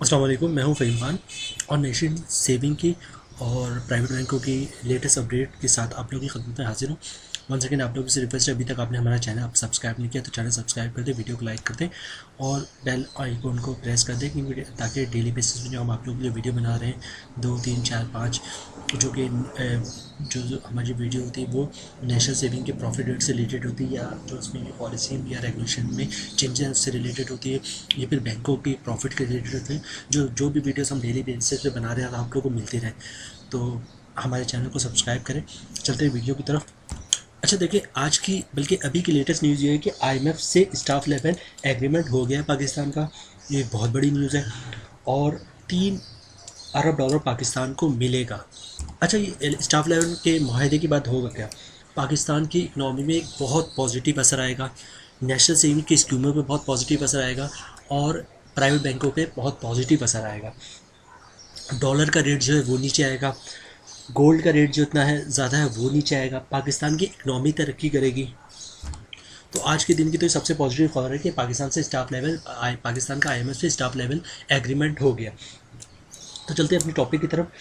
अस्सलाम वालेकुम, मैं हूं फ़हीम खान और नेशन सेविंग की और प्राइवेट बैंकों की लेटेस्ट अपडेट के साथ आप लोगों की खिदमत में हाजिर हूं। वन सेकेंड, आप लोगों से रिक्वेस्ट है, अभी तक आपने हमारा चैनल सब्सक्राइब नहीं किया तो चैनल सब्सक्राइब कर दें, वीडियो को लाइक कर दें और बेल आइकॉन को प्रेस कर दें क्योंकि ताकि डेली बेसिस में जो हम आप लोगों के लिए वीडियो बना रहे हैं 2 3 4 5 जो कि जो हमारी वीडियो होती है वो नेशनल सेविंग के प्रॉफिट रेट से रिलेटेड होती है, या जो उसमें पॉलिसी या रेगुलेशन में चेंजेस से रिलेटेड होती है, या फिर बैंकों की प्रॉफिट के रिलेटेड होते हैं। जो भी वीडियोस हम डेली बेसिस पे बना रहे हैं आप लोगों को मिलती रहे, तो हमारे चैनल को सब्सक्राइब करें। चलते हैं वीडियो की तरफ। अच्छा देखिए, आज की बल्कि अभी की लेटेस्ट न्यूज़ ये है कि आईएमएफ से स्टाफ लेवल एग्रीमेंट हो गया है पाकिस्तान का। ये बहुत बड़ी न्यूज़ है और 3 अरब डॉलर पाकिस्तान को मिलेगा। अच्छा, ये स्टाफ लेवल के माहे की बात होगा क्या? पाकिस्तान की इकनॉमी में एक बहुत पॉजिटिव असर आएगा, नेशनल सेविंग की स्कीमों पे बहुत पॉजिटिव असर आएगा और प्राइवेट बैंकों पे बहुत पॉजिटिव असर आएगा। डॉलर का रेट जो है वो नीचे आएगा, गोल्ड का रेट जो इतना है ज़्यादा है वो नीचे आएगा, पाकिस्तान की इकनॉमी तरक्की करेगी। तो आज के दिन की तो सबसे पॉजिटिव खबर है कि पाकिस्तान का आईएमएफ से स्टाफ लेवल एग्रीमेंट हो गया। तो चलते हैं अपनी टॉपिक की तरफ।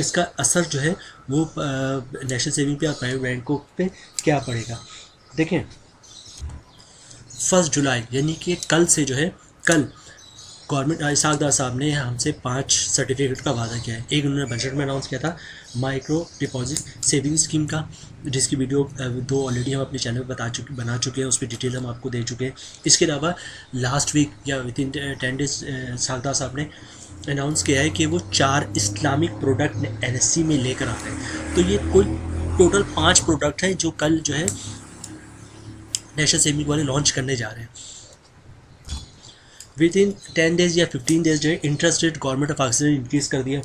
इसका असर जो है वो नेशनल सेविंग पे और प्राइवेट बैंकों पे क्या पड़ेगा देखें। 1 जुलाई यानी कि कल से जो है, कल गवर्नमेंट इसाकदार साहब ने हमसे 5 सर्टिफिकेट का वादा किया है। एक उन्होंने बजट में अनाउंस किया था माइक्रो डिपॉजिट सेविंग स्कीम का, जिसकी वीडियो 2 ऑलरेडी हम अपने चैनल पर बना चुके हैं, उस पर डिटेल हम आपको दे चुके हैं। इसके अलावा लास्ट वीक या विद इन 10 डेज इसाकदार साहब ने अनाउंस किया है कि वो 4 इस्लामिक प्रोडक्ट एनएससी में लेकर आ रहे हैं। तो ये कुल टोटल 5 प्रोडक्ट है जो कल जो है नेशनल सेविंग वाले लॉन्च करने जा रहे हैं। विद इन 10 डेज या 15 डेज जो है interest rate government of Pakistan ने इंक्रीज़ कर दिया,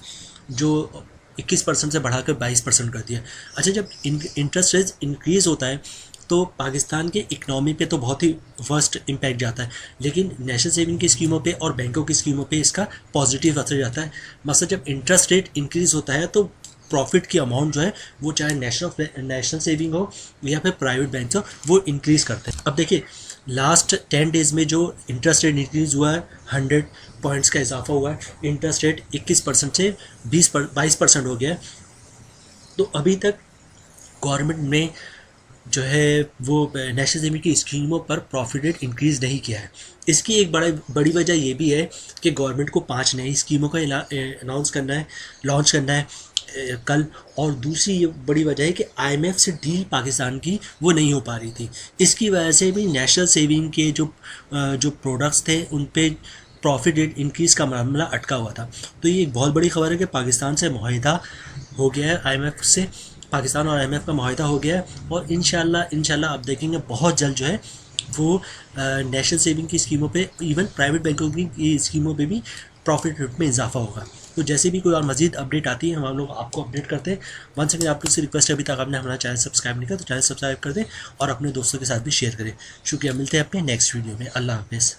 जो 21% से बढ़ाकर 22% कर दिया। अच्छा, जब इंटरेस्ट रेट इंक्रीज़ होता है तो पाकिस्तान के इकनॉमी पे तो बहुत ही वर्स्ट इम्पैक्ट जाता है, लेकिन नेशनल सेविंग की स्कीमों पे और बैंकों की स्कीमों पे इसका पॉजिटिव असर जाता है। मतलब जब इंटरेस्ट रेट इंक्रीज़ होता है तो प्रॉफिट की अमाउंट जो है वो चाहे नेशनल सेविंग हो या फिर प्राइवेट बैंक हो वो इंक्रीज़ करते हैं। अब देखिए, लास्ट 10 डेज़ में जो इंटरेस्ट रेट इंक्रीज़ हुआ है 100 पॉइंट्स का इजाफा हुआ है, इंटरेस्ट रेट 21% से 22% हो गया है। तो अभी तक गवर्नमेंट ने जो है वो नेशनल सेविंग की स्कीमों पर प्रॉफिट रेट इंक्रीज़ नहीं किया है। इसकी एक बड़ी वजह ये भी है कि गवर्नमेंट को 5 नई स्कीमों का अनाउंस करना है, लॉन्च करना है कल। और दूसरी ये बड़ी वजह है कि आईएमएफ से डील पाकिस्तान की वो नहीं हो पा रही थी। इसकी वजह से भी नेशनल सेविंग के जो प्रोडक्ट्स थे उन पे प्रॉफिट रेट इंक्रीज़ का मामला अटका हुआ था। तो ये एक बहुत बड़ी खबर है कि पाकिस्तान से मुआहिदा हो गया है, आईएमएफ से पाकिस्तान और आईएमएफ का मुआहिदा हो गया है और इंशाल्लाह आप देखेंगे बहुत जल्द जो है वो नेशनल सेविंग की स्कीमों पे, इवन प्राइवेट बैंकों की स्कीमों पे भी प्रॉफिट रेट में इजाफा होगा। तो जैसे भी कोई और मजीद अपडेट आती है हम लोग आपको अपडेट करते हैं। वन सेकेंड, आप लोग से रिक्वेस्ट है, अभी तक आपने हमारा चैनल सब्सक्राइब नहीं किया तो चैनल सब्सक्राइब कर दें और अपने दोस्तों के साथ भी शेयर करें। शुक्रिया, मिलते हैं अपने नेक्स्ट वीडियो में। अल्लाह हाफिज़।